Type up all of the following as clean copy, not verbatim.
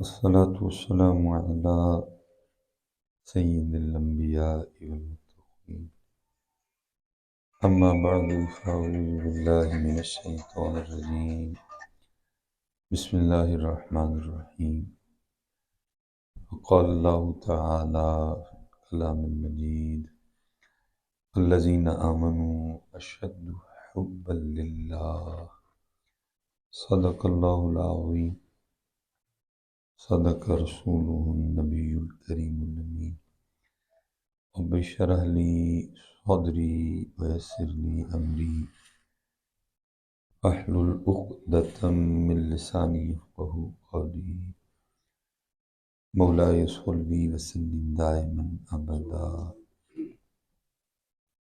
الصلاة والسلام على سيد الأنبياء والمرسلين، أما بعد فأعوذ بالله من الشيطان الرجيم. بسم الله الرحمن الرحيم. وقال الله تعالى في الكلام المجيد: الذين آمنوا أشد حبا لله. صدق الله العظيم. صدق رسوله النبي الكريم الأمين. رب اشرح لي صدري ويسر لي أمري واحلل عقدة من لساني يفقهوا قولي. مولاي صل وسلم دائما أبدا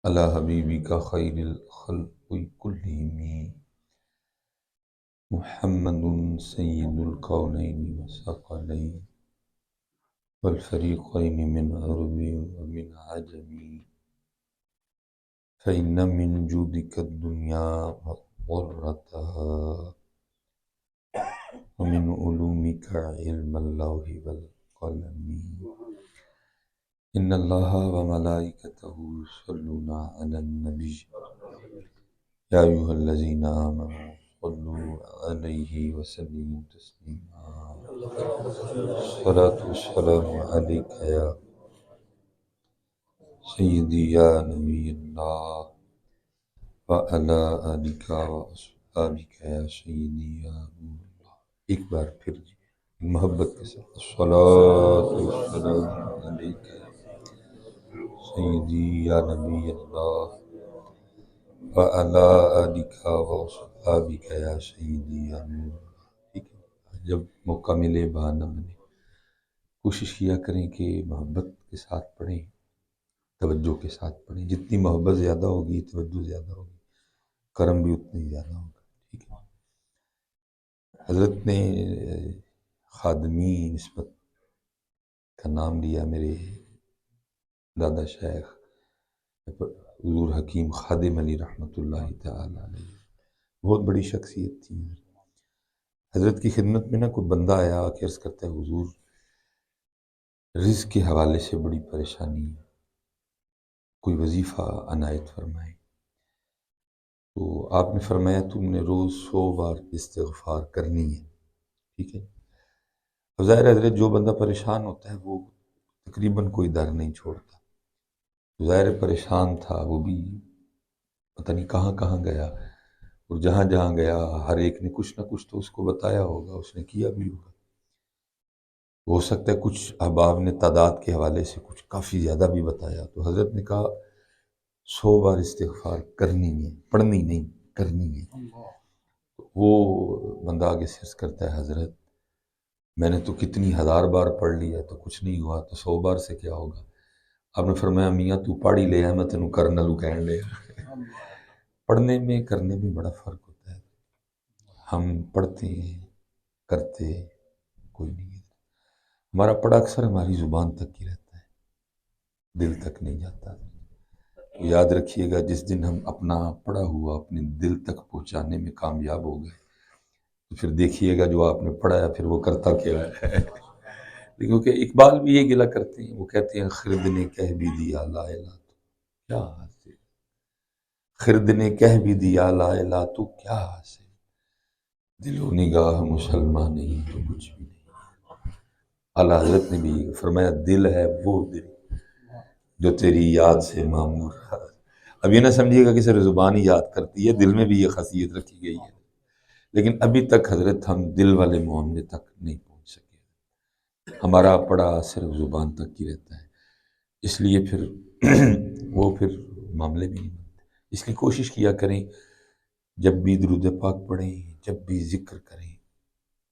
على حبيبك خير الخلق كلهم محمد سيد الكونين والثقلين والفريقين من عرب ومن عجم، فإن من جودك الدنيا وضرتها ومن علومك علم اللوح والقلم. إن الله وملائكته يصلون على النبي يا أيها الذين آمنوا صلوا عليه وسلموا تسليما. الصلاة والسلام عليك يا سیدی یا نبی اللہ وعلی آلک وأصحابک یا سیدی یا نور اللہ. ایک بار پھر محبت کے ساتھ الصلاۃ والسلام علیک یا سیدی یا نبی اللہ وعلی آلک وأصحابک یا سیدی یا نور اللہ. ٹھیک ہے، جب موقع ملے بہانہ بنے کوشش کیا کریں کہ محبت کے ساتھ پڑھیں، توجہ کے ساتھ پڑھیں. جتنی محبت زیادہ ہوگی توجہ زیادہ ہوگی، کرم بھی اتنی زیادہ ہوگا. ٹھیک ہے. حضرت نے خادمی نسبت کا نام لیا. میرے دادا شیخ حضور حکیم خادم علی رحمۃ اللہ تعالی علیہ بہت بڑی شخصیت تھی. حضرت کی خدمت میں نہ کوئی بندہ آیا کہ عرض کرتا ہے حضور رزق کے حوالے سے بڑی پریشانی ہے، کوئی وظیفہ عنایت فرمائے. تو آپ نے فرمایا تم نے روز 100 بار استغفار کرنی ہے. ٹھیک ہے. اب ظاہر حضرت جو بندہ پریشان ہوتا ہے وہ تقریباً کوئی در نہیں چھوڑتا. ظاہر پریشان تھا، وہ بھی پتہ نہیں کہاں کہاں گیا، اور جہاں جہاں گیا ہر ایک نے کچھ نہ کچھ تو اس کو بتایا ہوگا، اس نے کیا بھی ہوگا. ہو سکتا ہے کچھ احباب نے تعداد کے حوالے سے کچھ کافی زیادہ بھی بتایا. تو حضرت نے کہا 100 بار استغفار کرنی ہے، پڑھنی نہیں کرنی ہے. وہ بندہ آگے سے عرض کرتا ہے حضرت میں نے تو کتنی 1000 بار پڑھ لیا تو کچھ نہیں ہوا، تو 100 بار سے کیا ہوگا؟ آپ نے فرمایا میاں تو پڑھ ہی لے آیا، میں تینوں کرنا لوں کہن لے. پڑھنے میں کرنے میں بڑا فرق ہوتا ہے. ہم پڑھتے ہیں کرتے کوئی نہیں ہے. ہمارا پڑھا اکثر ہماری زبان تک ہی رہتا ہے، دل تک نہیں جاتا. تو یاد رکھیے گا جس دن ہم اپنا پڑھا ہوا اپنے دل تک پہنچانے میں کامیاب ہو گئے تو پھر دیکھیے گا جو آپ نے پڑھایا پھر وہ کرتا کیا ہے. کیونکہ اقبال بھی یہ گلہ کرتے ہیں، وہ کہتے ہیں خرد نے کہہ بھی دیا لا الہ تو کیا حاصل، خرد نے کہہ بھی دیا لا الہ تو کیا حاصل، دل و نگاہ مسلمان نہیں تو کچھ بھی نہیں. اعلیٰ حضرت نے بھی فرمایا دل ہے وہ دل جو تیری یاد سے معمور ہے. اب یہ نہ سمجھیے گا کہ صرف زبان ہی یاد کرتی ہے، دل میں بھی یہ خاصیت رکھی گئی ہے. لیکن ابھی تک حضرت ہم دل والے معاملے تک نہیں پہنچ سکے. ہمارا پڑھا صرف زبان تک ہی رہتا ہے، اس لیے پھر وہ پھر معاملے بھی نہیں بنتے. اس لیے کوشش کیا کریں جب بھی درود پاک پڑھیں، جب بھی ذکر کریں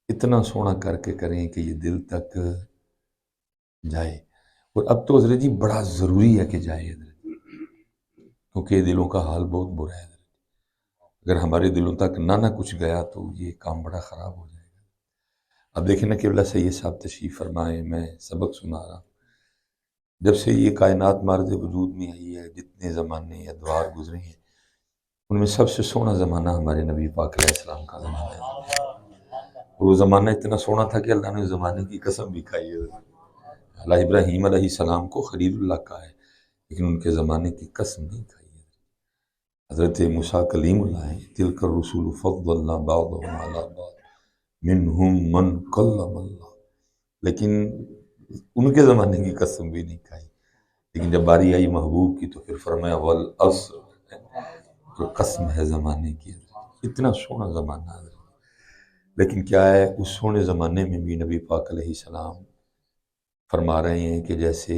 اتنا سونا کر کے کریں کہ یہ دل تک جائے. اور اب تو حضرت جی بڑا ضروری ہے کہ جائے حضرت، کیونکہ دلوں کا حال بہت برا ہے. اگر ہمارے دلوں تک نہ کچھ گیا تو یہ کام بڑا خراب ہو جائے گا. اب دیکھیں نا کہ اللہ سید صاحب تشریف فرمائے، میں سبق سنا رہا ہوں. جب سے یہ کائنات مارز وجود میں آئی ہے، جتنے زمانے ادوار گزرے ہیں، ان میں سب سے سونا زمانہ ہمارے نبی پاک علیہ السلام کا زمانہ ہے، اور وہ زمانہ اتنا سونا تھا کہ اللہ نے اس زمانے کی قسم بھی کھائی ہے۔ اللہ ابراہیم علیہ السلام کو خلیل اللہ کہا ہے، لیکن ان کے زمانے کی قسم نہیں کھائی ہے۔ حضرت موسیٰ کلیم اللہ ہیں، تلک الرسول فضلنا بعضهم علی بعض منہم من کلم اللہ، لیکن ان کے زمانے کی قسم بھی نہیں کھائی، لیکن جب باری آئی محبوب کی تو پھر فرمایا والعصر، جو قسم ہے زمانے کی، اتنا سونا زمانہ ہے۔ لیکن کیا ہے، اس سونے زمانے میں بھی نبی پاک علیہ السلام فرما رہے ہیں کہ جیسے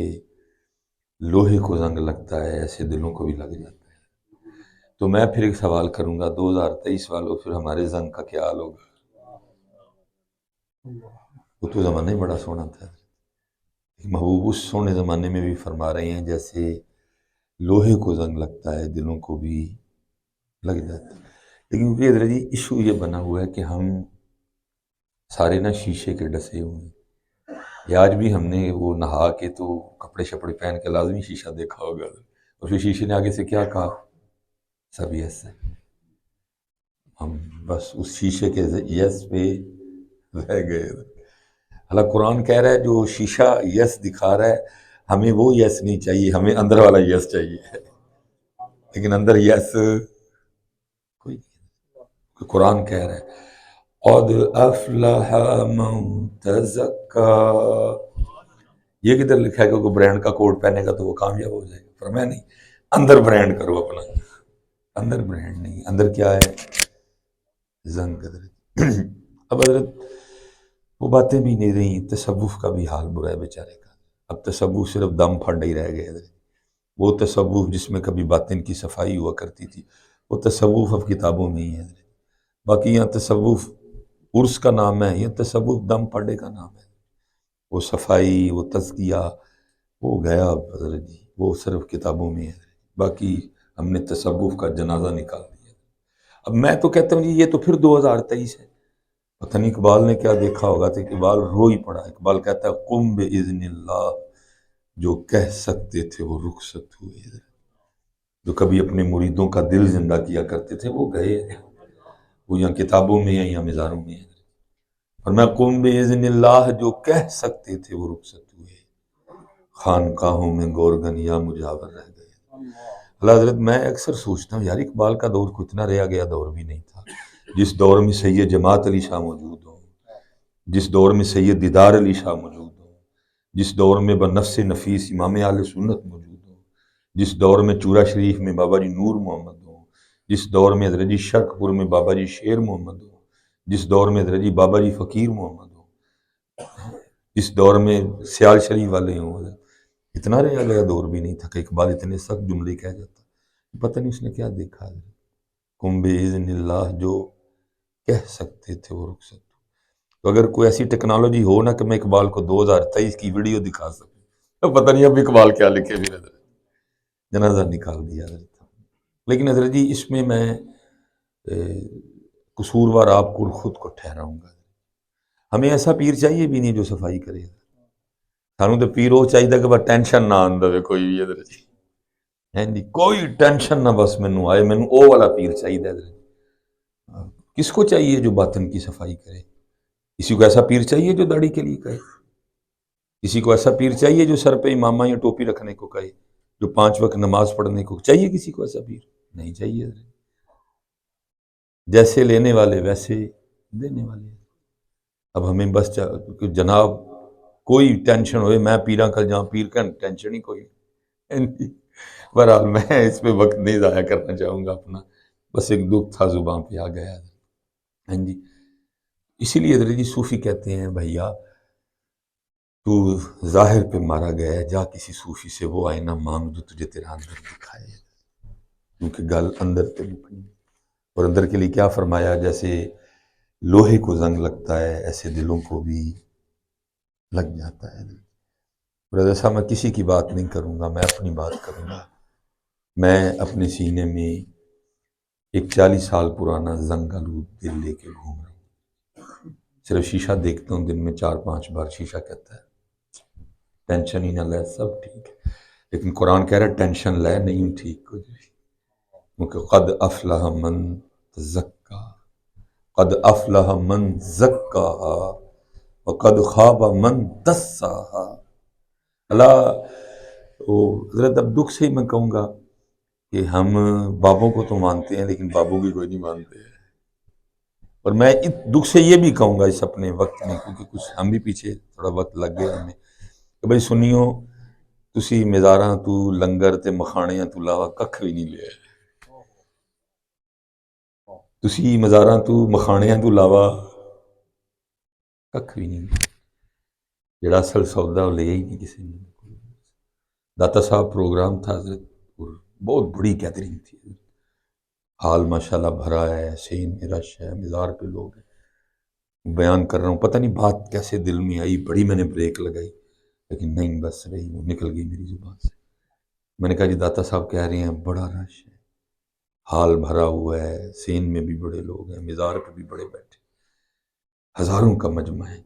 لوہے کو زنگ لگتا ہے ایسے دلوں کو بھی لگ جاتا ہے۔ تو میں پھر ایک سوال کروں گا، 2023 والوں، پھر ہمارے زنگ کا کیا حال ہوگا؟ وہ تو زمانہ ہی بڑا سونا تھا۔ محبوب اس سونے زمانے میں بھی فرما رہے ہیں جیسے لوہے کو زنگ لگتا ہے دلوں کو بھی لگ جاتا ہے۔ لیکن کیونکہ حضرت جی ایشو یہ بنا ہوا ہے کہ ہم سارے نا شیشے کے ڈسے ہوئے ہیں۔ یہ آج بھی ہم نے وہ نہا کے تو کپڑے شپڑے پہن کے لازمی شیشہ دیکھا ہوگا، اور پھر شیشے نے آگے سے کیا کہا؟ سب یس ہے۔ ہم بس اس شیشے کے یس پہ رہ گئے۔ اللہ قرآن کہہ رہا ہے جو شیشہ یس دکھا رہا ہے ہمیں وہ یس نہیں چاہیے، ہمیں اندر والا یس چاہیے، لیکن اندر یس کوئی نہیں۔ قرآن کہہ رہا ہے قد افلح من تزکا، یہ کدھر لکھا ہے کہ کوئی برانڈ کا کوٹ پہنے گا تو وہ کامیاب ہو جائے گا؟ فرمایا نہیں، اندر برانڈ کرو اپنا، اندر برانڈ نہیں، اندر کیا ہے؟ زنگ حضرت۔ اب حضرت وہ باتیں بھی نہیں رہی، تصوف کا بھی حال برا ہے بیچارے کا۔ اب تصوف صرف دم پھنڈ ہی رہ گئے حضرت۔ وہ تصوف جس میں کبھی باطن کی صفائی ہوا کرتی تھی، وہ تصوف اب کتابوں میں ہی ہے حضرت۔ باقی یہاں تصوف عرس کا نام ہے، یہ تصوف دم پھنڈے کا نام ہے۔ وہ صفائی، وہ تزکیہ، وہ گیا حضرت جی، وہ صرف کتابوں میں ہے۔ باقی ہم نے تصوف کا جنازہ نکال دیا۔ اب میں تو کہتا ہوں جی یہ تو پھر 2023 ہے۔ پتہ نہیں اقبال نے کیا دیکھا ہوگا، تو اقبال رو ہی پڑا۔ اقبال کہتا ہے قم باذن اللہ، جو کہہ سکتے تھے وہ رخصت ہوئے۔ جو کبھی اپنے مریدوں کا دل زندہ کیا کرتے تھے وہ گئے ہیں، وہ یہاں کتابوں میں ہیں یا مزاروں میں ہیں۔ اور میں قم باذن اللہ، جو کہہ سکتے تھے وہ رخصت ہوئے، خانقاہوں میں گورگن یا مجاور رہ گئے۔ اللہ حضرت میں اکثر سوچتا ہوں یار اقبال کا دور کو اتنا رہ گیا دور بھی نہیں تھا، جس دور میں سید جماعت علی شاہ موجود ہوں، جس دور میں سید دیدار علی شاہ موجود ہوں، جس دور میں بنفس نفیس امام اہل سنت موجود ہوں، جس دور میں چورا شریف میں بابا جی نور محمد ہوں، جس دور میں حضرت جی شرق پور میں بابا جی شیر محمد ہوں، جس دور میں حضرت جی بابا جی فقیر محمد ہوں، جس دور میں سیال شریف والے ہوں، اتنا رہ گیا دور بھی نہیں تھا کہ اقبال اتنے سخت جملے کہہ جاتا۔ پتہ نہیں اس نے کیا دیکھا ہے۔ قم باذن اللہ، جو کہہ سکتے تھے وہ رخصت۔ تو اگر کوئی ایسی ٹیکنالوجی ہو نا کہ میں اقبال کو 2023 کی ویڈیو دکھا سکوں، تو پتہ نہیں اب اقبال کیا لکھے بھی حضرت۔ جنازہ نکال دیا حضرت۔ لیکن حضرت جی اس میں قصوروار آپ کو خود کو ٹھہراؤں گا۔ ہمیں ایسا پیر چاہیے بھی نہیں جو صفائی کرے۔ سانوں تو پیر وہ چاہیے کہ بس ٹینشن نہ آندے کوئی بھی حضرت جی، ہیں جی کوئی ٹینشن نہ بس مینوں آئے، مینوں او والا پیر چاہیے حضرت۔ کس کو چاہیے جو باطن کی صفائی کرے؟ کسی کو ایسا پیر چاہیے جو داڑھی کے لیے کہے؟ کسی کو ایسا پیر چاہیے جو سر پہ امامہ یا ٹوپی رکھنے کو کہے، جو 5 وقت نماز پڑھنے کو چاہیے؟ کسی کو ایسا پیر نہیں چاہیے حضرت۔ جیسے لینے والے ویسے دینے والے۔ اب ہمیں بس کہ جناب کوئی ٹینشن ہوئے میں پیراں کل جہاں پیر کا ٹینشن ہی کوئی نہیں۔ بہرحال میں اس پہ وقت نہیں ضائع کرنا چاہوں گا اپنا، بس ایک دکھ تھا زباں پہ آ گیا۔ ہاں جی، اسی لیے حضرت جی صوفی کہتے ہیں بھیا تو ظاہر پہ مارا گیا ہے، جا کسی صوفی سے وہ آئینہ مانگ جو تجھے تیرا اندر دکھائے، کیونکہ گل اندر پہ لکھنی۔ اور اندر کے لیے کیا فرمایا؟ جیسے لوہے کو زنگ لگتا ہے ایسے دلوں کو بھی لگ جاتا ہے۔ اور ایسا میں کسی کی بات نہیں کروں گا، میں اپنی بات کروں گا۔ میں اپنے سینے میں ایک 40 سال پرانا زنگ آلود دل لے کے گھوم رہا ہوں۔ صرف شیشہ دیکھتا ہوں دن میں 4-5 بار، شیشہ کہتا ہے ٹینشن ہی نہ لے، سب ٹھیک ہے۔ لیکن قرآن کہہ رہا ہے ٹینشن لے نہیں ٹھیک کچھ بھی۔ کیونکہ قد افلح من تزکا، قد افلح من زکاہا وقد خواب من دساہا۔ اللہ وہ حضرت اب دکھ سے ہی میں کہوں گا کہ ہم بابوں کو تو مانتے ہیں لیکن بابوں کی کوئی نہیں مانتے ہیں۔ اور میں دکھ سے یہ بھی کہوں گا اس اپنے وقت میں، کیونکہ کچھ ہم بھی پیچھے تھوڑا وقت لگ گیا ہمیں، کہ بھائی سنیو تسی مزاراں تو لنگر تے مخانیاں تو علاوہ ککھ بھی نہیں لیا، تسی مزاراں تو مخانیاں تو علاوہ ککھ بھی نہیں لیا، جڑا اصل سودا وہ لیا ہی نہیں کسی نے۔ داتا صاحب پروگرام تھا حضرت، اور بہت بڑی گیدرنگ تھی، حال ماشاءاللہ بھرا ہے، سین میں رش ہے، مزار پہ لوگ ہیں، بیان کر رہا ہوں، پتہ نہیں بات کیسے دل میں آئی، بڑی میں نے بریک لگائی لیکن نہیں بس رہی، وہ نکل گئی میری زبان سے۔ میں نے کہا جی داتا صاحب کہہ رہے ہیں بڑا رش ہے، حال بھرا ہوا ہے، سین میں بھی بڑے لوگ ہیں، مزار پہ بھی بڑے بیٹھے، ہزاروں کا مجمع ہے،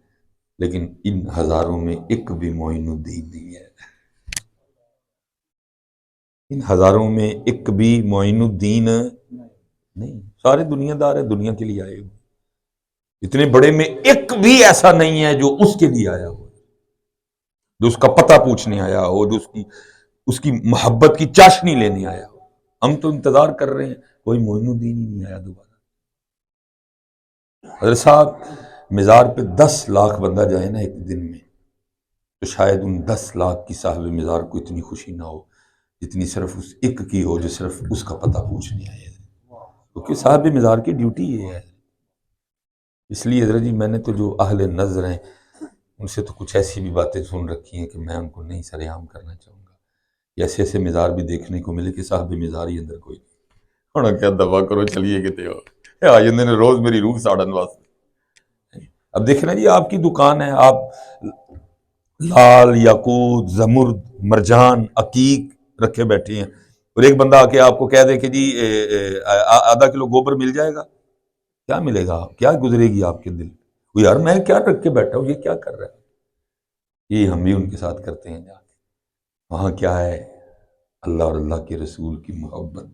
لیکن ان ہزاروں میں ایک بھی معین الدین نہیں ہے، ان ہزاروں میں ایک بھی معین الدین نہیں، سارے دنیا دار ہیں، دنیا کے لیے آئے ہوئے، اتنے بڑے میں ایک بھی ایسا نہیں ہے جو اس کے لیے آیا ہو، جو اس کا پتہ پوچھنے آیا ہو، جو اس کی محبت کی چاشنی لینے آیا ہو۔ ہم تو انتظار کر رہے ہیں، کوئی معین الدین ہی نہیں آیا دوبارہ۔ حضرت صاحب مزار پہ 10 لاکھ بندہ جائے نا ایک دن میں، تو شاید ان 10 لاکھ کی صاحب مزار کو اتنی خوشی نہ ہو جتنی صرف اس ایک کی ہو جو صرف اس کا پتہ پوچھنے آئے ہیں، کیونکہ صاحب مزار کی ڈیوٹی یہ ہے۔ اس لیے حضرت جی میں نے تو جو اہل نظر ہیں ان سے تو کچھ ایسی بھی باتیں سن رکھی ہیں کہ میں ان کو نہیں سر عام کرنا چاہوں گا، کہ ایسے ایسے مزار بھی دیکھنے کو ملے کہ صاحب مزار ہی اندر کوئی نہیں ہونا، کیا دعویٰ کرو چلیے کتے ہو آئندے نے روز میری روح ساڑھن واسطے۔ اب دیکھنا جی آپ کی دکان ہے، آپ لال یاقوت زمرد مرجان عقیق رکھے بیٹھے ہیں، اور ایک بندہ آ کے آپ کو کہہ دے کہ جی آدھا کلو گوبر مل جائے گا، کیا ملے گا، کیا گزرے گی آپ کے دل؟ وہ یار میں کیا رکھ کے بیٹھا ہوں، یہ کیا کر رہا ہے؟ یہ ہم بھی ان کے ساتھ کرتے ہیں جا کے۔ وہاں کیا ہے؟ اللہ اور اللہ کے رسول کی محبت،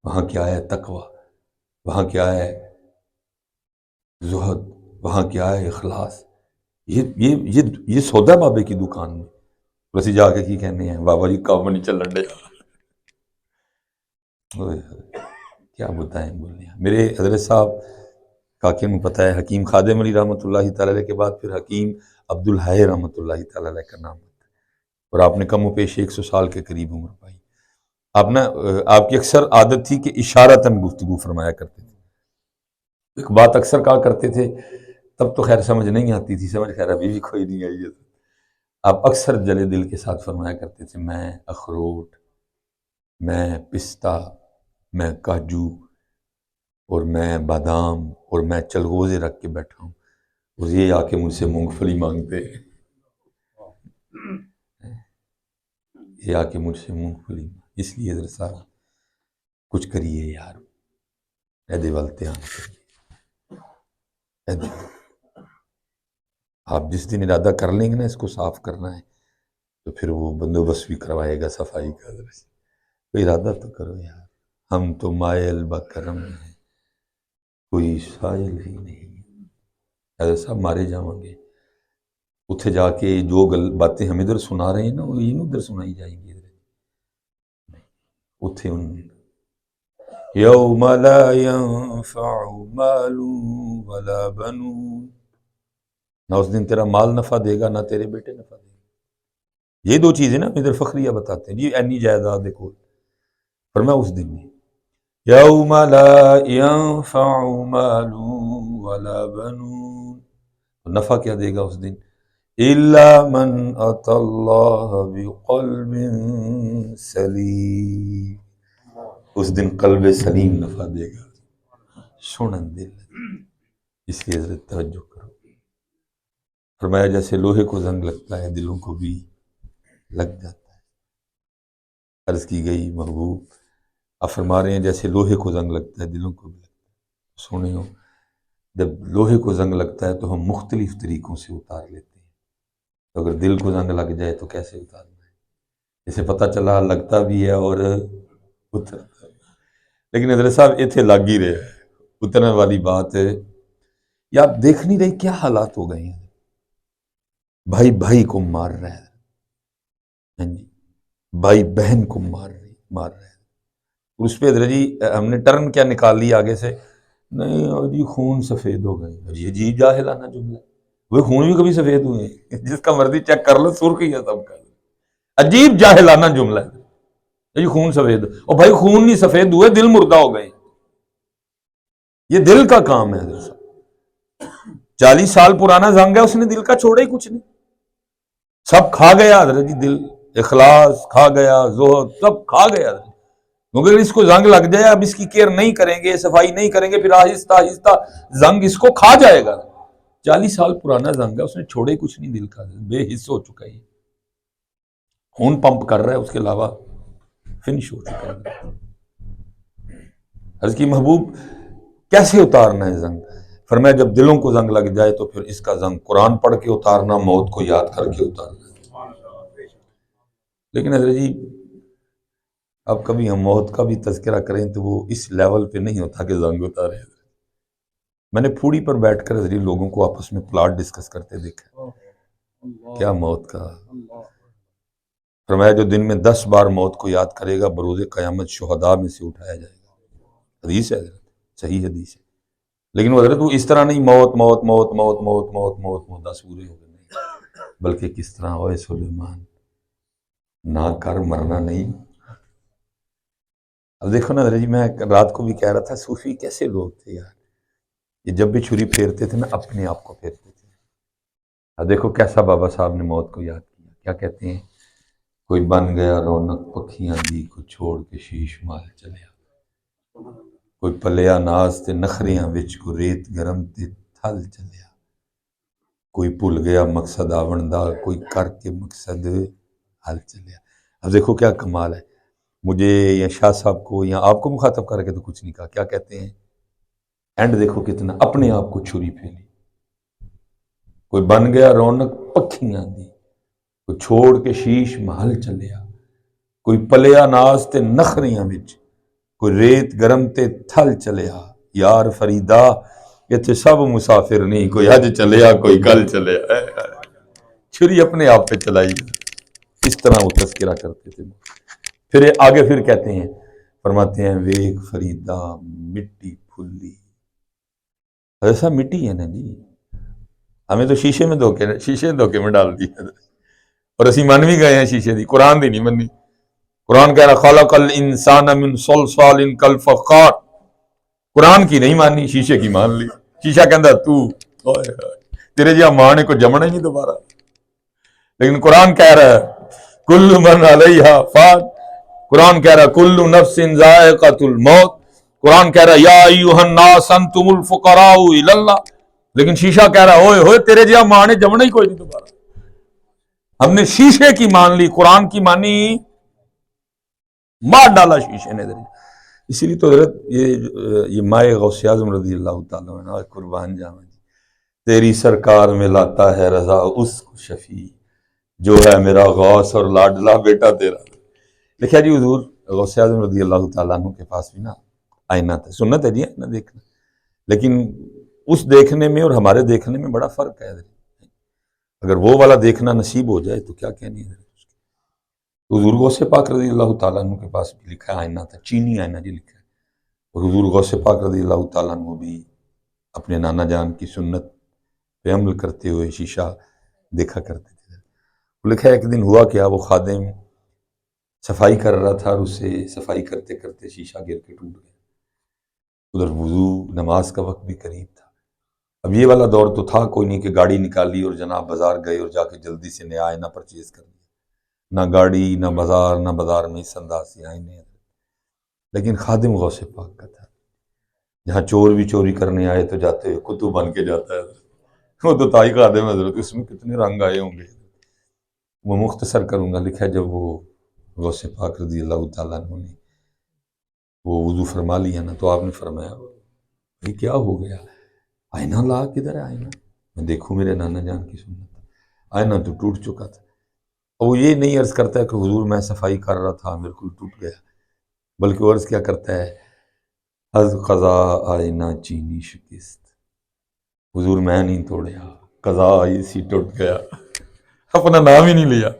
وہاں کیا ہے؟ تقوی، وہاں کیا ہے؟ زہد، وہاں کیا ہے؟ اخلاص۔ یہ سودا بابے کی دکان میں ویسے جا کے کی کہنے ہیں بابا جی کام نہیں چلن ڈیا، کیا بتائیں بولے۔ میرے حضرت صاحب کاکے میں پتہ ہے حکیم خادم علی رحمۃ اللہ تعالی علیہ کے بعد پھر حکیم عبدالحی رحمۃ اللہ تعالی علیہ کا نام ہے، اور آپ نے کم و پیش 100 سال کے قریب عمر پائی۔ آپ نا آپ کی اکثر عادت تھی کہ اشارتاً گفتگو فرمایا کرتے تھے، ایک بات اکثر کہا کرتے تھے، تب تو خیر سمجھ نہیں آتی تھی، سمجھ خیر ابھی بھی کوئی نہیں آئی ہے، آپ اکثر جلے دل کے ساتھ فرمایا کرتے تھے میں اخروٹ، میں پستہ، میں کاجو، اور میں بادام، اور میں چلغوزے رکھ کے بیٹھا ہوں، اور یہ آ کے مجھ سے مونگ پھلی مانگتے ہیں، یہ آ کے مجھ سے مونگ پھلی۔ اس لیے حضرت صاحب کچھ کریے یار، ایدے والتے آنے، آپ جس دن ارادہ کر لیں گے نا اس کو صاف کرنا ہے تو پھر وہ بندوبست بھی کروائے گا صفائی کا، تو ارادہ تو کرو یار، ہم تو مائل بکرم ہیں کوئی سائل ہی نہیں، ایسا مارے جاؤں گے اتھے جا کے جو باتیں ہم ادھر سنا رہے ہیں نا وہ ادھر سنائی جائیں گی، اتھے ان یوم لا ينفع مال ولا بنون، نہ اس دن تیرا مال نفع دے گا نہ تیرے بیٹے نفع دے گا، یہ دو چیزیں نا ادھر فخریہ بتاتے ہیں جی، اینی جائیداد دیکھو، فرمایا اس دن نہیں، یوم لا ينفع مال ولا بنون، نفع کیا دے گا اس دن؟ الا من اتى الله بقلب سلیم، اس دن قلب سلیم نفع دے گا، سنن دل، اس لیے حضرت توجہ کرو۔ فرمایا جیسے لوہے کو زنگ لگتا ہے دلوں کو بھی لگ جاتا ہے، عرض کی گئی محبوب آپ فرما رہے ہیں جیسے لوہے کو زنگ لگتا ہے دلوں کو بھی لگتا ہے، سونے ہو جب لوہے کو زنگ لگتا ہے تو ہم مختلف طریقوں سے اتار لیتے ہیں، تو اگر دل کو زنگ لگ جائے تو کیسے اتارنا ہے؟ اسے پتہ چلا لگتا بھی ہے اور اترتا ہے، لیکن حضرت صاحب اتنے لگ ہی رہے اترنے والی بات ہے، یا آپ دیکھ نہیں رہے کیا حالات ہو گئے ہیں؟ بھائی بھائی کو مار رہا ہے، ہاں جی، بھائی بہن کو مار رہے ہیں۔ اس پہ حضرت جی ہم نے ٹرن کیا نکال لی آگے سے، نہیں اور جی خون سفید ہو گئے، اور یہ جی جاہلانہ جملہ ہے، وہ خون بھی کبھی سفید ہوئے ہیں؟ جس کا مرضی چیک کر لو، سرخ ہی ہے سب کا، عجیب جاہلانہ جملہ ہے، یہ خون سفید، اور بھائی خون نہیں سفید ہوئے، دل مردہ ہو گئے، یہ دل کا کام ہے حضرت صاحب۔ 40 سال پرانا زنگ ہے، اس نے دل کا چھوڑا ہی کچھ نہیں، سب کھا گیا حضرت جی، دل، اخلاص کھا گیا، زہد سب کھا گیا حضرت۔ مگر اس کو زنگ لگ جائے، اب اس کی کیئر نہیں کریں گے، صفائی نہیں کریں گے، پھر آہستہ آہستہ زنگ اس کو کھا جائے گا۔ 40 سال پرانا زنگ ہے، اس نے چھوڑے کچھ نہیں، دل کا بے حص ہو چکا ہے، خون پمپ کر رہا ہے، اس کے علاوہ فنش ہو چکا ہے۔ عرض کی محبوب کیسے اتارنا ہے زنگ؟ فرمایا جب دلوں کو زنگ لگ جائے تو پھر اس کا زنگ قرآن پڑھ کے اتارنا، موت کو یاد کر کے اتارنا۔ لیکن حضرت جی اب کبھی ہم موت کا بھی تذکرہ کریں تو وہ اس لیول پہ نہیں ہوتا کہ زنگ اتارے۔ میں نے پھوڑی پر بیٹھ کر حضرت لوگوں کو آپس میں پلاٹ ڈسکس کرتے دیکھا، کیا موت کا۔ فرمایا جو دن میں 10 بار موت کو یاد کرے گا بروز قیامت شہداء میں سے اٹھایا جائے گا۔ حدیث ہے حضرت، صحیح حدیث ہے۔ لیکن وہ حضرت وہ اس طرح نہیں موت موت موت موت موت موت موت موت 10 پورے ہو گئے، نہیں، بلکہ کس طرح ہوئے سلیمان، نہ کر مرنا نہیں۔ اب دیکھو نا حضرت جی، میں رات کو بھی کہہ رہا تھا صوفی کیسے لوگ تھے یار، یہ جب بھی چھری پھیرتے تھے نا اپنے آپ کو پھیرتے تھے۔ اب دیکھو کیسا بابا صاحب نے موت کو یاد کیا، کیا کہتے ہیں، کوئی بن گیا رونق پکھیاں دی کو چھوڑ کے شیش مال چلیا، کوئی پلیا ناز تے نخریاں وچ کو ریت گرم تے تھل چلیا، کوئی بھول گیا مقصد آون دا کوئی کر کے مقصد حل چلیا۔ اب دیکھو کیا کمال ہے، مجھے یا شاہ صاحب کو یا آپ کو مخاطب کر کے تو کچھ نہیں کہا، کیا کہتے ہیں اینڈ دیکھو کتنا اپنے آپ کو چھری پھیلی، کوئی بن گیا رونق پکھیاں دی کوئی چھوڑ کے شیش محل چلیا، کوئی پلیا ناز تے نخریاں وچ کوئی ریت گرم تے تھل چلیا، یار فریدا اتنے سب مسافر نہیں، کوئی حج چلیا کوئی کل چلیا، چھری اپنے آپ پہ چلائی، اس طرح وہ تذکرہ کرتے تھے۔ پھر آگے پھر کہتے ہیں، فرماتے ہیں ویگ فریدا مٹی پھلی، ایسا مٹی ہے نا جی، ہمیں تو شیشے میں دھوکے میں ڈال دیا، اور اسی من بھی گئے ہیں شیشے دی، قرآن دی نہیں منی۔ قرآن کہہ رہا خلق الانسان من صلصال کالفخار، قرآن کی نہیں مانی، شیشے کی مان لی۔ شیشہ کہندا تو تیرے جہاں ماں نے کو جمنا ہی نہیں دوبارہ، لیکن قرآن کہہ رہا ہے کل من علیہا فان، قرآن کہہ رہا ہے کل نفس ذائقۃ الموت، قرآن کہہ رہا ہے یا ایھا الناس انتم الفقراء الی اللہ، لیکن شیشہ کہہ رہا ہے اوئے ہوئے تیرے جہاں ماں نے جمنا ہی کوئی نہیں دوبارہ۔ ہم نے شیشے کی مان لی، قرآن کی مانی، مار ڈالا شیشے نے۔ اسی لیے تو حضرت یہ مائے غوث اعظم رضی اللہ تعالیٰ عنہ قربان جاواں جی، تیری سرکار میں لاتا ہے رضا اس کو شفیع، جو ہے میرا غوث اور لاڈلا بیٹا تیرا۔ لکھا جی حضور غوث اعظم رضی اللہ تعالیٰ عنہ کے پاس بھی نا آئینہ تھا، سنت ہے جی آئینہ دیکھنا، لیکن اس دیکھنے میں اور ہمارے دیکھنے میں بڑا فرق ہے۔ اگر وہ والا دیکھنا نصیب ہو جائے تو کیا کہنی ہے۔ حضور غوث پاک رضی اللہ تعالیٰ عنہ کے پاس بھی لکھا ہے آئینہ تھا، چینی آئینہ جی لکھا ہے، اور حضور غوث پاک رضی اللہ تعالیٰ عنہ بھی اپنے نانا جان کی سنت پہ عمل کرتے ہوئے شیشہ دیکھا کرتے تھے۔ وہ لکھا ہے ایک دن ہوا کیا، وہ خادم صفائی کر رہا تھا اور اس سے صفائی کرتے کرتے شیشہ گر کے ٹوٹ گیا، ادھر وضو نماز کا وقت بھی قریب تھا۔ اب یہ والا دور تو تھا کوئی نہیں کہ گاڑی نکالی اور جناب بازار گئے اور جا کے جلدی سے نیا آئینہ پرچیز کر لیا، نہ گاڑی نہ بازار میں اس انداز سے آئینے ہیں۔ لیکن خادم غوث پاک کا تھا، جہاں چور بھی چوری کرنے آئے تو جاتے ہوئے کتب بن کے جاتا ہے، وہ تو تائی خادم حضرت، اس میں کتنے رنگ آئے ہوں گے، وہ مختصر کروں گا۔ لکھا ہے جب وہ غوث پاک رضی اللہ تعالیٰ عنہ نے وہ وضو فرما لیا نا، تو آپ نے فرمایا یہ کیا ہو گیا، آئینہ لا کدھر ہے آئینہ، میں دیکھوں میرے نانا جان کی سنت، آئینہ تو ٹوٹ چکا تھا۔ اور وہ یہ نہیں عرض کرتا ہے کہ حضور میں صفائی کر رہا تھا بالکل ٹوٹ گیا، بلکہ وہ عرض کیا کرتا ہے از قضا آئے نہ چینی شکست، حضور میں نہیں توڑیا، قضا آئی سی ٹوٹ گیا، اپنا نام ہی نہیں لیا،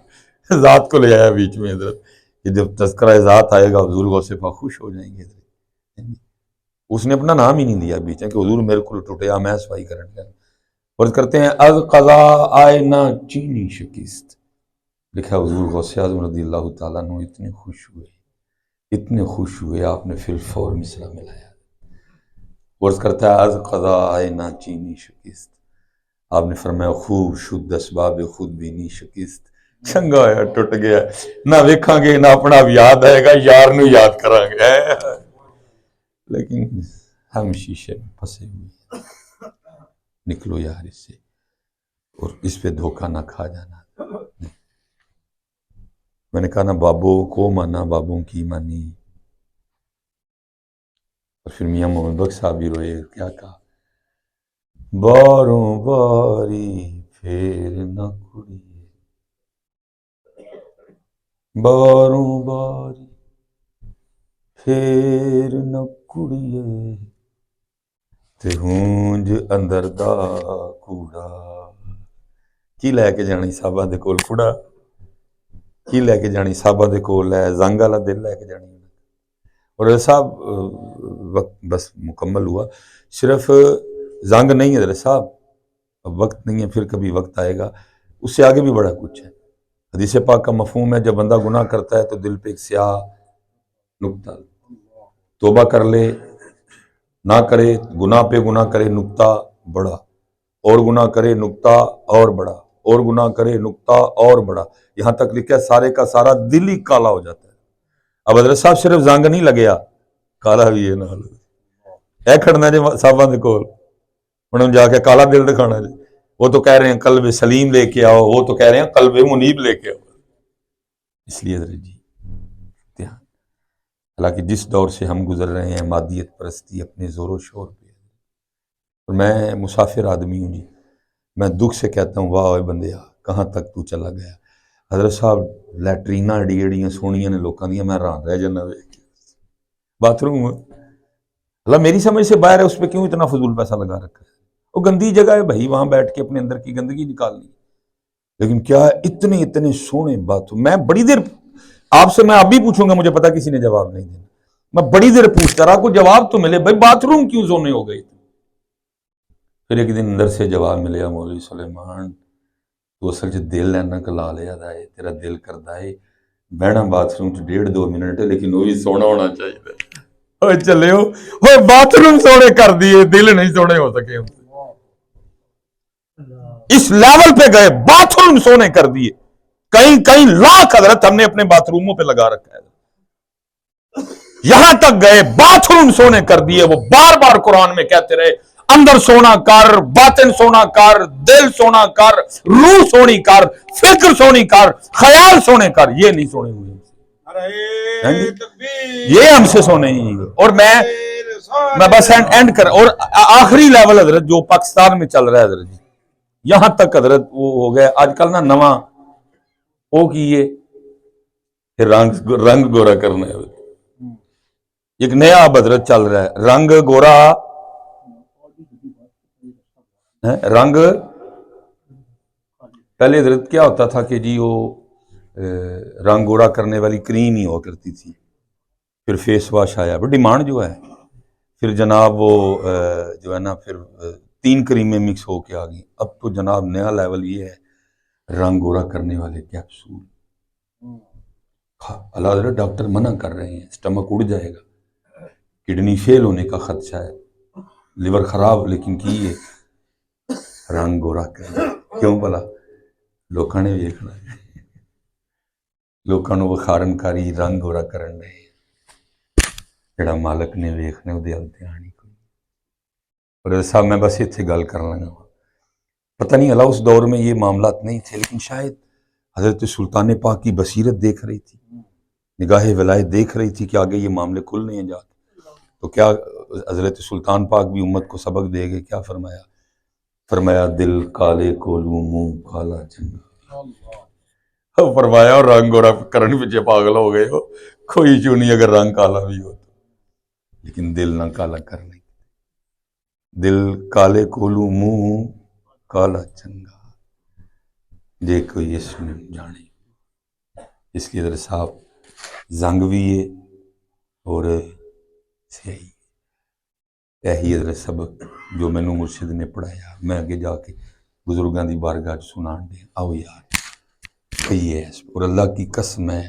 ذات کو لے آیا بیچ میں حضرت کہ جب تذکرہ ذات آئے گا حضور غوث پاک خوش ہو جائیں گے حضرت۔ اس نے اپنا نام ہی نہیں لیا بیچ میں کہ حضور میرے کو ٹوٹیا میں صفائی کرنے لگا۔ اور کرتے ہیں از قضا آئے نہ چینی شکست، لکھا حضور غوث اعظم رضی اللہ تعالیٰ عنہ اتنے خوش ہوئے، اتنے خوش ہوئے، آپ نے پھر فور مصرع ملایا، عرض کرتا ہے از قضا آئے نہ چینی شکست، آپ نے فرمایا خوب شد اسباب خود بھی نہیں شکست، چنگا ہے ٹوٹ گیا، نہ ویکھاں گے نہ اپنا یاد آئے گا، یار نو یاد کرا گے، لیکن ہم شیشے میں پھنسے ہوئے، نکلو یار اس سے، اور اس پہ دھوکہ نہ کھا جانا۔ میں نے کہا نا بابوں کو مانا، بابوں کی مانی، اور پھر میاں محمد بخش صاحب بھی روئے، کیا کہا، باروں باری پھیر نہ کڑیے، باروں باری پھیر نہ کڑیے، تے ہونج اندر دا کوڑا، کی لے کے جانی صاحبہ دے کول کوڑا، کی لے کے جانی صاحبہ دے کول ہے زنگ والا دل لے کے جانی۔ اور صاحب وقت بس مکمل ہوا، صرف زنگ نہیں ہے صاحب، اب وقت نہیں ہے، پھر کبھی وقت آئے گا، اس سے آگے بھی بڑا کچھ ہے۔ حدیث پاک کا مفہوم ہے جب بندہ گناہ کرتا ہے تو دل پہ ایک سیاہ نقطہ، توبہ کر لے نہ کرے، گناہ پہ گناہ کرے نقطہ بڑا، اور گناہ کرے نقطہ اور بڑا، اور گناہ کرے نقطہ اور بڑا، یہاں تک لکھا ہے سارے کا سارا دل ہی کالا ہو جاتا ہے۔ اب حضرت صاحب صرف زنگ نہیں لگیا، کالا بھی ہے نال، اے کھڑنا جی صاحباں دے کول، انہوں جا کے کالا دل دکھانا جی، وہ تو کہہ رہے ہیں قلب سلیم لے کے آؤ، وہ تو کہہ رہے ہیں قلب منیب لے کے آؤ۔ اس لیے حضرت جی دھیان، حالانکہ جس دور سے ہم گزر رہے ہیں مادیت پرستی اپنے زور و شور پہ، اور میں مسافر آدمی ہوں جی، میں دکھ سے کہتا ہوں واہ اوے بندیا کہاں تک تو چلا گیا۔ حضرت صاحب لیٹرینا اڑی اڑیاں سونیاں نے لوکاں دیاں، میں حیران رہ جانا ویکھ کے، باتھ روم اللہ میری سمجھ سے باہر ہے، اس پہ کیوں اتنا فضول پیسہ لگا رکھا ہے؟ وہ گندی جگہ ہے بھائی، وہاں بیٹھ کے اپنے اندر کی گندگی نکالنی، لیکن کیا ہے اتنے اتنے سونے باتھ روم، میں بڑی دیر آپ سے میں اب بھی پوچھوں گا، مجھے پتا کسی نے جواب نہیں دینا، میں بڑی دیر پوچھتا رہا کوئی جواب تو ملے بھائی، باتھ روم کیوں سونے ہو گئی؟ پھر ایک دن اندر سے جواب ملیا، مولوی سلیمان تو اصل چ دل اینا کلا لیا ہے، تیرا دل کردا ہے بہنا باتھ روم چ 1.5-2 منٹ ہے، لیکن وہ بھی سونا ہونا چاہیے۔ اوے چلے ہو باتھ روم سونے کر دیے، دل نہیں سونے ہو سکے، اس لیول پہ گئے، باتھ روم سونے کر دیے، کئی کئی لاکھ حضرت ہم نے اپنے باتھ روموں پہ لگا رکھا ہے، یہاں تک گئے باتھ روم سونے کر دیے۔ وہ بار بار قرآن میں کہتے رہے اندر سونا کر، باطن سونا کر، دل سونا کر، روح سونی کر، فکر سونی کر، خیال سونے کر، یہ نہیں سونے ہوئے، یہ ہم سے سونے نہیں ہوئے۔ اور میں بس اینڈ کر، اور آخری لیول حضرت جو پاکستان میں چل رہا ہے حضرت جی، یہاں تک حضرت وہ ہو گیا آج کل نا نواں وہ کیے رنگ گورا کرنا ہے، ایک نیا حضرت چل رہا ہے رنگ گورا، رنگ پہلے حضرت کیا ہوتا تھا کہ جی وہ رنگ گورا کرنے والی کریم ہی ہوا کرتی تھی، پھر فیس واش آیا، بڑی ڈیمانڈ جو ہے، پھر جناب وہ جو ہے نا پھر 3 کریمیں مکس ہو کے آ گئی، اب تو جناب نیا لیول یہ ہے رنگ گورا کرنے والے کیپسول، اللہ حضرت ڈاکٹر منع کر رہے ہیں سٹمک اڑ جائے گا، کڈنی فیل ہونے کا خدشہ ہے، لیور خراب، لیکن کی ہے رنگ گورا کرنا، کیوں بلا لوکاں نے ویکھنا ہے، لوکاں نوں وکھارن کاری رنگ گورا کرن رہے، جڑا مالک نے ویکھنا وہ دھیان ہی کوئی۔ اور صاحب میں بس اتنے گل کر لگا، پتہ نہیں اللہ اس دور میں یہ معاملات نہیں تھے، لیکن شاید حضرت سلطان پاک کی بصیرت دیکھ رہی تھی، نگاہ ولایت دیکھ رہی تھی کہ آگے یہ معاملے کھل نہیں جاتے، تو کیا حضرت سلطان پاک بھی امت کو سبق دے گئے، کیا فرمایا؟ فرمایا دل کالے کولوں منہ کالا چنگا، فرمایا اور رنگ گورا کرن پیچھے پاگل ہو گئے ہو، کوئی کیوں نہیں اگر رنگ کالا بھی ہو تو۔ لیکن دل نہ کالا کرنے، دل کالے کولو منہ کالا چنگا، جے کوئی اس میں جانے، اس لیے حضرت صاحب زنگ بھی ہے اور سیاہی، یہی حضرت سبق جو مینوں مرشد نے پڑھایا، میں اگے جا کے بزرگاں دی بارگاہ سنان دے، آؤ یار کہیے اس، اور اللہ کی قسم ہے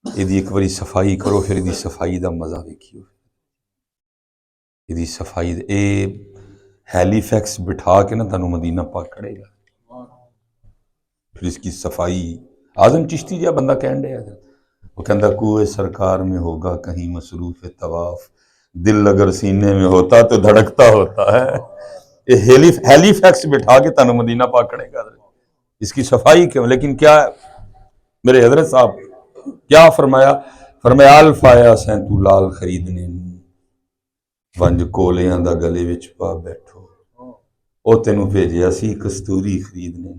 یہ ایک باری صفائی کرو، پھر یہ صفائی دا مزہ ویکھیو، یہ صفائی اے ہیلی فیکس بٹھا کے نا تانوں مدینہ پاک کھڑے گا، پھر اس کی صفائی، اعظم چشتی جا بندہ کہن ڈیا، وہ کہندا کوئے سرکار میں ہوگا کہیں مصروف طواف، دل اگر سینے میں ہوتا تو دھڑکتا ہوتا ہے، یہ ہیلی فیکس بٹھا کے تانوں مدینہ پاک کھڑے گا، اس کی صفائی کیوں؟ لیکن کیا میرے حضرت صاحب کیا فرمایا؟ فرمایا الفایا سیں تو لال خریدنے ونج کولیاں دا گلے وچ پا بیٹھو، او تینوں بھیجیا سی کستوری خریدنے،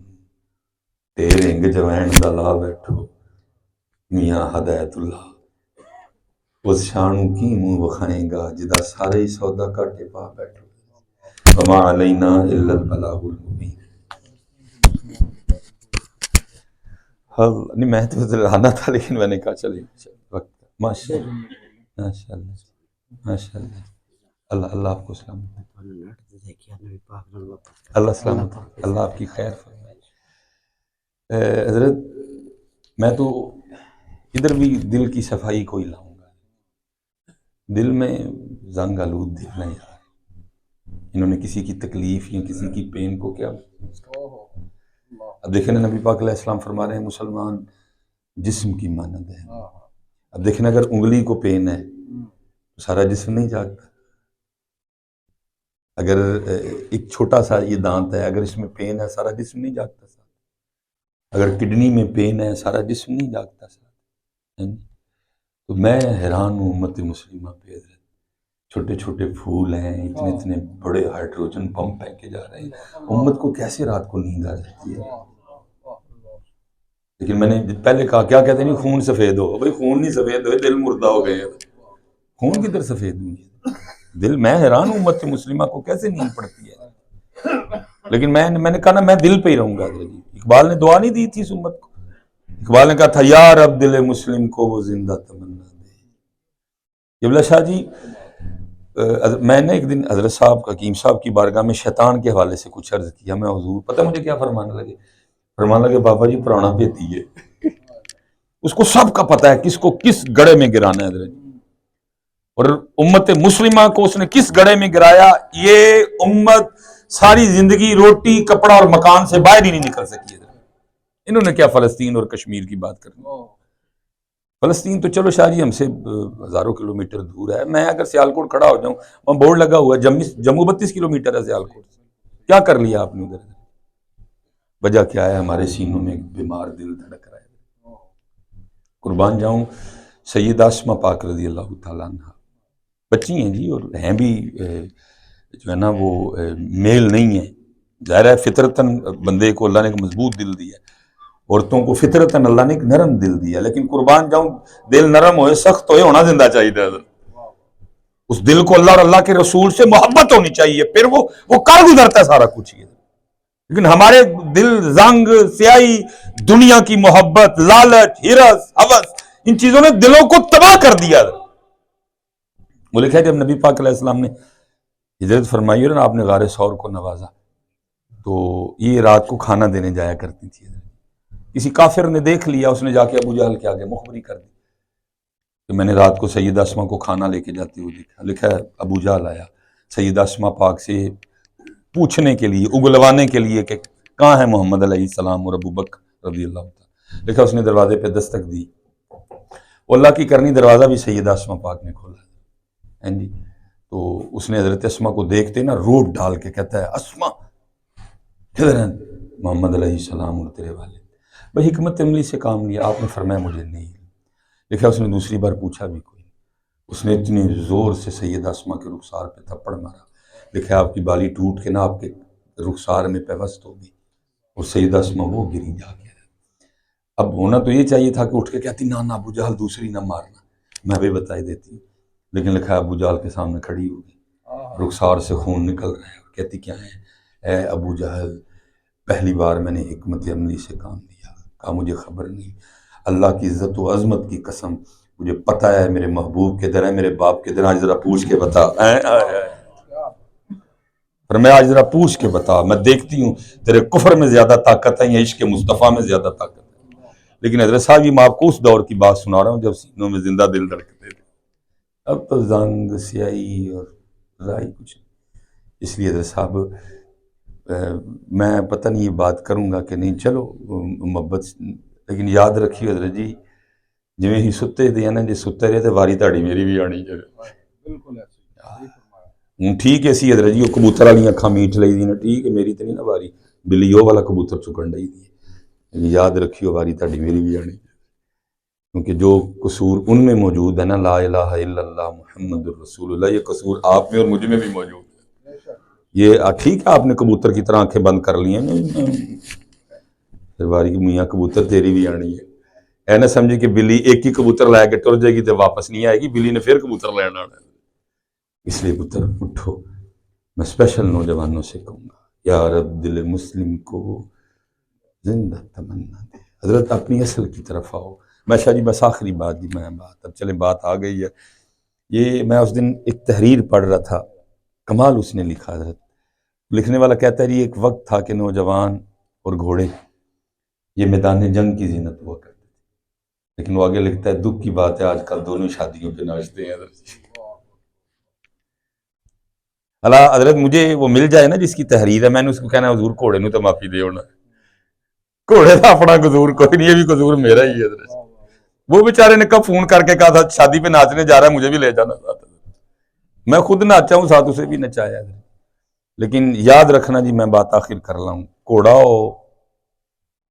تے رنگ جوین دا لا بیٹھو، میاں ہدایت اللہ اس شانوں کی منہ بخائیں گا جدا سارے ہی سودا کاٹے پا بیٹھو، وما علینا الا البلاغ المبین۔ نہیں میں تو لانا تھا لیکن میں نے کہا چلے وقت، ماشاء اللہ ماشاء اللہ ماشاء اللہ، اللہ اللہ آپ کو سلامت، اللہ سلامت، اللہ آپ کی خیر فرمائے۔ حضرت میں تو ادھر بھی دل کی صفائی کو ہی لاؤں گا، دل میں زنگ آلود دل نہیں آ، انہوں نے کسی کی تکلیف یا کسی کی پین کو کیا، اب دیکھیں نا نبی پاک علیہ السلام فرما رہے ہیں مسلمان جسم کی مانند ہے، اب دیکھیں اگر انگلی کو پین ہے تو سارا جسم نہیں جاگتا، اگر ایک چھوٹا سا یہ دانت ہے اگر اس میں پین ہے سارا جسم نہیں جاگتا، اگر کڈنی میں پین ہے سارا جسم نہیں جاگتا، تو میں حیران ہوں امت مسلمہ پہ، چھوٹے چھوٹے پھول ہیں، اتنے اتنے بڑے ہائیڈروجن پمپ پھینکے جا رہے ہیں، امت کو کیسے رات کو نیند آ جاتی ہے؟ لیکن میں نے پہلے کہا کیا کہتے ہیں خون سفید ہو، بھائی خون نہیں سفید ہوئے، دل مردہ ہو گئے، خون کدھر سفید ہوئی ہے دل؟ میں حیران ہوں امت مسلمہ کو کیسے نیند پڑتی ہے، لیکن میں نے کہا نا میں دل پہ ہی رہوں گا۔ اقبال نے دعا نہیں دی تھی اس امت کو، اقبال نے کہا تھا یا رب دل مسلم کو وہ زندہ تمنا دے۔ قبلہ شاہ جی میں نے ایک دن حضرت صاحب حکیم صاحب کی بارگاہ میں شیطان کے حوالے سے کچھ عرض کیا، میں حضور پتہ مجھے کیا فرمانے لگے؟ فرمانے لگے بابا جی پرانا بھیتی ہے، اس کو سب کا پتہ ہے کس کو کس گڑھے میں گرانا ہے حضرت، اور امت مسلمہ کو اس نے کس گڑھے میں گرایا، یہ امت ساری زندگی روٹی کپڑا اور مکان سے باہر ہی نہیں نکل سکی ہے۔ انہوں نے کیا فلسطین اور کشمیر کی بات کرنی، فلسطین تو چلو شاہ جی ہم سے ہزاروں کلومیٹر دور ہے، میں اگر سیالکوٹ کھڑا ہو جاؤں وہاں بورڈ لگا ہوا ہے جموں 32 کلومیٹر ہے سیالکوٹ، کیا کر لیا آپ نے ادھر؟ وجہ کیا ہے؟ ہمارے سینوں میں ایک بیمار دل دھڑک رہا ہے۔ قربان جاؤں سید آسمہ پاک رضی اللہ تعالیٰ عنہ، بچی ہیں جی اور ہیں بھی جو ہے نا وہ میل نہیں ہے، ظاہر ہے فطرتاً بندے کو اللہ نے ایک مضبوط دل دیا ہے، عورتوں کو فطرتاً اللہ نے ایک نرم دل دیا، لیکن قربان جاؤں دل نرم ہوئے سخت ہوئے ہونا زندہ چاہیے، اس دل کو اللہ اور اللہ کے رسول سے محبت ہونی چاہیے، پھر وہ کر گزرتا ہے سارا کچھ ہی، لیکن ہمارے دل زنگ سیاہی، دنیا کی محبت، لالچ، ہرس، ہوس، ان چیزوں نے دلوں کو تباہ کر دیا۔ وہ لکھا ہے جب نبی پاک علیہ السلام نے ہجرت فرمائی اور آپ نے غار ثور کو نوازا تو یہ رات کو کھانا دینے جایا کرتی تھی، کسی کافر نے دیکھ لیا، اس نے جا کے ابو جہل کے آگے مخبری کر دی کہ میں نے رات کو سید اسما کو کھانا لے کے جاتے ہوئے دیکھا۔ لکھا ہے ابو جہل آیا سید اسما پاک سے پوچھنے کے لیے، اگلوانے کے لیے کہ کہاں ہے محمد علیہ السلام اور ابو بکر رضی اللہ عنہ۔ لکھا اس نے دروازے پہ دستک دی، وہ اللہ کی کرنی دروازہ بھی سید اسما پاک نے کھولا، جی تو اس نے حضرت اسما کو دیکھتے نا روٹ ڈال کے کہتا ہے اسما کدھر ہیں محمد علیہ السلام اور تیرے والے؟ بھائی حکمت عملی سے کام لیا، آپ نے فرمایا مجھے نہیں۔ لکھا اس نے دوسری بار پوچھا بھی کوئی، اس نے اتنی زور سے سید اسما کے رخسار پہ تھپڑ مارا، لکھا آپ کی بالی ٹوٹ کے نا آپ کے رخسار میں پیوست ہوگی، اور سید اسما وہ گری جا کے۔ اب ہونا تو یہ چاہیے تھا کہ اٹھ کے کہتی نا ابو جہل دوسری نہ مارنا، میں بھی بتائی دیتی ہوں، لیکن لکھا ہے ابو جہل کے سامنے کھڑی ہوگی، رخسار سے خون نکل رہے ہیں، کہتی کیا ہے، اے ابو جہل پہلی بار میں نے حکمت عملی سے کام لیا، کہا مجھے خبر نہیں، اللہ کی عزت و عظمت کی قسم مجھے پتہ ہے میرے محبوب کدھر ہے، میرے باپ کدھر ہے، آج ذرا پوچھ کے بتا، پر میں آج ذرا پوچھ کے بتا، میں دیکھتی ہوں تیرے کفر میں زیادہ طاقت ہے یا عشق مصطفیٰ میں زیادہ طاقت ہے۔ لیکن حضرت صاحب یہ میں آپ کو اس دور کی بات سنا رہا ہوں جب سینوں میں زندہ دل دھڑکتے تھے، اب تو زنگ سیاہی اور رائی کچھ نہیں۔ اس لیے حضرت صاحب میں پتہ نہیں یہ بات کروں گا کہ نہیں، چلو محبت، لیکن یاد رکھیے حضرت جی جویں ہی ستے تھے نا جی ستے رہے تھے واری تاڑی میری بھی آنی چاہیے، ٹھیک ہے سی حضرت جی وہ کبوتر والی اکھاں میٹ لئی دی نا، ٹھیک ہے میری تو نہیں نا واری، بلی وہ والا کبوتر چکن ڈئی دی، یاد رکھیو واری تاڑی میری بھی آنی، کیونکہ جو قصور ان میں موجود ہے نا، لا الہ الا اللہ محمد الرسول اللہ، یہ قصور آپ میں اور مجھ میں بھی موجود ہے۔ یہ ٹھیک ہے آپ نے کبوتر کی طرح آنکھیں بند کر لی ہیں، پھر واری کی میاں کبوتر تیری بھی آنی ہے، اے نہ سمجھے کہ بلی ایک ہی کبوتر لے کے ٹر جائے گی تو واپس نہیں آئے گی، بلی نے پھر کبوتر لینا ہے۔ اس لیے پتر اٹھو، میں اسپیشل نوجوانوں سے کہوں گا یا رب دل مسلم کو زندہ تمنا دے، حضرت اپنی اصل کی طرف آؤ۔ میں شاہ جی بس آخری بات جی، میں بات اب چلیں بات آ گئی ہے، یہ میں اس دن ایک تحریر پڑھ رہا تھا، کمال اس نے لکھا، حضرت لکھنے والا کہتا ہے یہ ایک وقت تھا کہ نوجوان اور گھوڑے یہ میدان جنگ کی زینت ہوا کرتے تھے، لیکن وہ آگے لکھتا ہے دکھ کی بات ہے آج کل دونوں شادیوں پہ ناچتے ہیں۔ اللہ حضرت مجھے وہ مل جائے نا جس کی تحریر ہے، میں نے اس کو کہنا حضور گھوڑے نو تو معافی دے ہونا، گھوڑے کا اپنا قصور کوئی نہیں، یہ بھی قصور میرا ہی ہے حضرت۔ وہ بیچارے نے کب فون کر کے کہا تھا شادی پہ ناچنے جا رہا ہے مجھے بھی لے جانا ساتھ، میں خود ناچا ہوں ساتھ اسے بھی نچایا، لیکن یاد رکھنا جی میں بات آخر کر رہا ہوں، گھوڑا ہو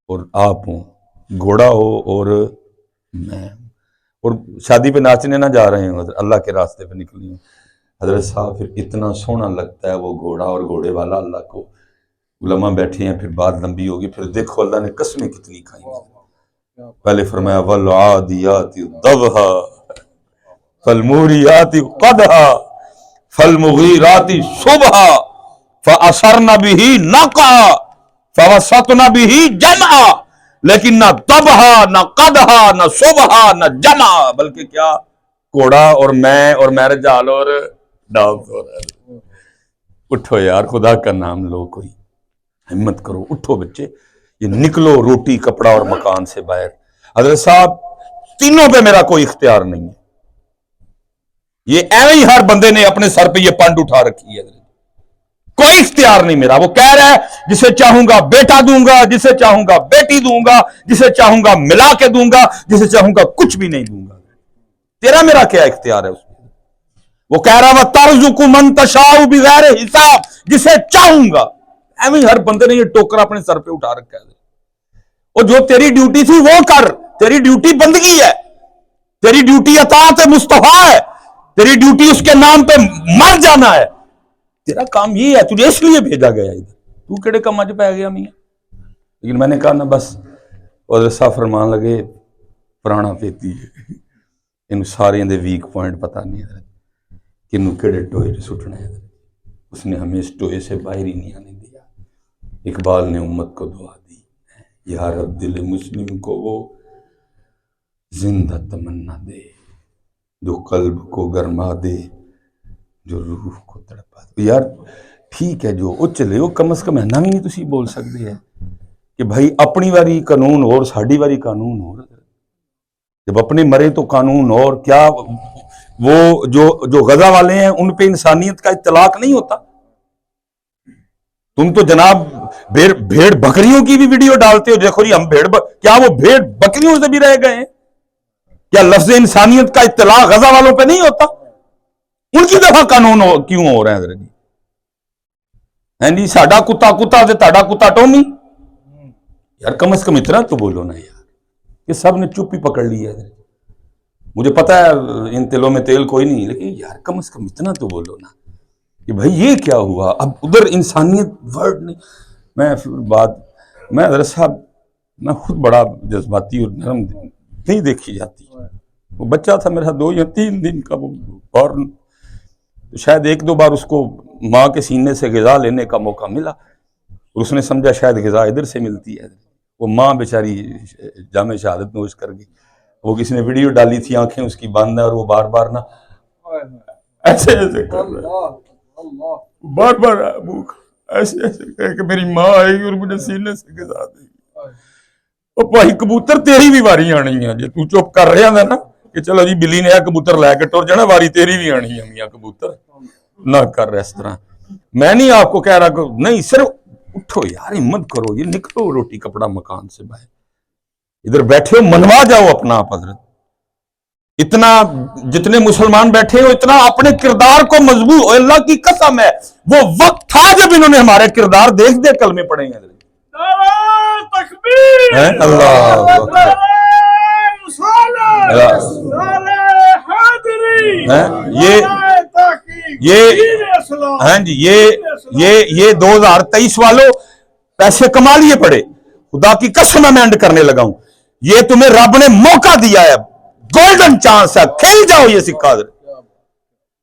اور آپ ہوں، گھوڑا ہو اور میں ہوں، اور شادی پہ ناچنے نہ جا رہے ہیں، اللہ کے راستے پہ نکلی ہوں، حضرت صاحب پھر اتنا سونا لگتا ہے وہ گھوڑا اور گھوڑے والا، اللہ کو علماء بیٹھے ہیں، پھر بات لمبی ہوگی، پھر دیکھو اللہ نے قسمیں کتنی کھائیں ہیں۔ پہلے فرمایا والعادیات ضبحا فالموریات قدحا فالمغیرات صبحا فاثرن به نقعا فوسطن به جمعا، لیکن نہ ضبحا نہ قدحا نہ صبحا نہ جمعا، بلکہ کیا گھوڑا اور میں اور رجال اور ڈانس ہو رہا ہے۔ اٹھو یار خدا کا نام لو، کوئی ہمت کرو، اٹھو بچے، یہ نکلو روٹی کپڑا اور مکان سے باہر۔ حضرت صاحب تینوں پہ میرا کوئی اختیار نہیں ہے، یہ ایویں ہی ہر بندے نے اپنے سر پہ یہ پنڈ اٹھا رکھی ہے، کوئی اختیار نہیں میرا۔ وہ کہہ رہا ہے جسے چاہوں گا بیٹا دوں گا، جسے چاہوں گا بیٹی دوں گا، جسے چاہوں گا ملا کے دوں گا، جسے چاہوں گا کچھ بھی نہیں دوں گا، تیرا میرا کیا اختیار ہے اس میں؟ وہ کہہ رہا ہے ترزق من تشاء بغیر حساب، جسے چاہوں گا، ایویں ہر بندے نے یہ ٹوکرا اپنے سر پہ اٹھا رکھا ہے، اور جو تیری ڈیوٹی تھی وہ کر، تیری ڈیوٹی بندگی ہے، تیری ڈیوٹی اطاعت مصطفیٰ ہے، تیری ڈیوٹی اس کے نام پہ مر جانا ہے، تیرا کام یہ ہے، تجھے اس لیے بھیجا گیا ادھر، تو کیڑے کام اج پہ گیا میاں؟ لیکن میں نے کہا نا بس، اور صاحب فرمان لگے پرانا پیتی ہے، ان سارے دے ویک پوائنٹ پتہ نہیں ہے کنوں کیڑے ٹوئے سٹنے ہیں، اس نے ہمیں اس ٹوئے سے باہر ہی نہیں آنے دیا۔ اقبال نے امت کو دعا دی، یا رب دل مسلم کو وہ زندہ تمنا دے، جو قلب کو گرما دے، جو روح کو تڑپا دے۔ یار ٹھیک ہے جو وہ چلے وہ کم از کم اینا بھی نہیں تسی بول سکتے ہیں کہ بھائی اپنی واری قانون اور ساڑی واری قانون اور، جب اپنے مرے تو قانون اور، کیا وہ جو غزہ والے ہیں ان پہ انسانیت کا اطلاق نہیں ہوتا؟ تم تو جناب بھیڑ بکریوں کی بھی ویڈیو ڈالتے ہو، دیکھو جی ہم کیا وہ بھیڑ بکریوں سے بھی رہ گئے ہیں؟ کیا لفظ انسانیت کا اطلاق غزہ والوں پہ نہیں ہوتا؟ ان کی دفعہ قانون کیوں ہو رہے ہیں حضرت جی؟ ساڈا کتا کتا تے تاڑا کتا ٹومی، یار کم از کم اتنا تو بولو نا یار، یہ سب نے چپ ہی پکڑ لی ہے۔ مجھے پتا ہے ان تلوں میں تیل کوئی نہیں، لیکن یار کم از کم اتنا تو بولو نا کہ بھائی یہ کیا ہوا؟ اب ادھر انسانیت ورڈ نہیں۔ میں حضرت صاحب میں خود بڑا جذباتی اور نرم نہیں دیکھی جاتی، وہ بچہ تھا میرا 2 یا 3 دن کا، وہ فوراً شاید 1-2 بار اس کو ماں کے سینے سے غذا لینے کا موقع ملا، اور اس نے سمجھا شاید غذا ادھر سے ملتی ہے، وہ ماں بیچاری جامع شہادت نوش کر گئی۔ وہ کسی نے ویڈیو ڈالی تھی، آنکھیں اس کی بند ہیں اور وہ بار بار نا ایسے ایسے کر رہا ہے، بار بار ایسے ایسے کہہ کہ میری ماں آئے گی اور مجھے سینے سے غذا دے گی۔ وہ بھائی کبوتر تیری بھی واری آنی ہے، جی تو چپ کر رہا تھا نا کہ چلو جی بلی نے کبوتر لے کے ٹر جانا، واری تیری بھی آنی ہے میاں کبوتر، نہ کر رہا اس طرح۔ میں نہیں آپ کو کہہ رہا کہ نہیں، صرف اٹھو یار، ہمت کرو، یہ نکلو روٹی کپڑا مکان سے باہر، ادھر بیٹھے ہو منوا جاؤ اپنا آپ حضرت۔ اتنا جتنے مسلمان بیٹھے ہو اتنا اپنے کردار کو مضبوط، اللہ کی قسم ہے وہ وقت تھا جب انہوں نے ہمارے کردار دیکھ دے کلمے پڑھے ہیں۔ اللہ ہاں جی، یہ 2023 والوں پیسے کما لیے پڑے، خدا کی قسم میں اینڈ کرنے لگا ہوں، یہ تمہیں رب نے موقع دیا ہے، گولڈن چانس ہے، کھیل جاؤ یہ سکہ،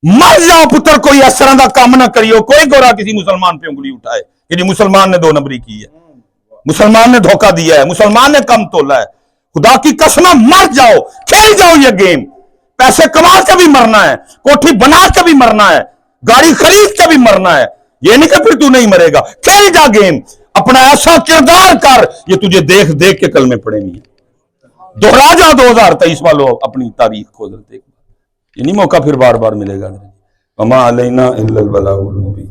مر جاؤ پتر، کوئی اس طرح کا کام نہ کریو، کوئی گورا کسی مسلمان پہ انگلی اٹھائے کہ جی مسلمان نے 2 نمبری کی ہے، مسلمان نے دھوکہ دیا ہے، مسلمان نے کم تولا ہے، خدا کی قسم مر جاؤ، کھیل جاؤ یہ گیم، پیسے کما کے بھی مرنا ہے، کوٹھی بنا کے بھی مرنا ہے، گاڑی خرید کے بھی مرنا ہے، یہ نہیں کہ پھر تو نہیں مرے گا، کھیل جا گیم، اپنا ایسا کردار کر یہ تجھے دیکھ دیکھ کے کلمے پڑھیں گے، دوہرا جا 2023 والوں اپنی تاریخ کو دیکھ، یہ نہیں موقع پھر بار بار ملے گا۔ وما علینا الا البلاغ المبین۔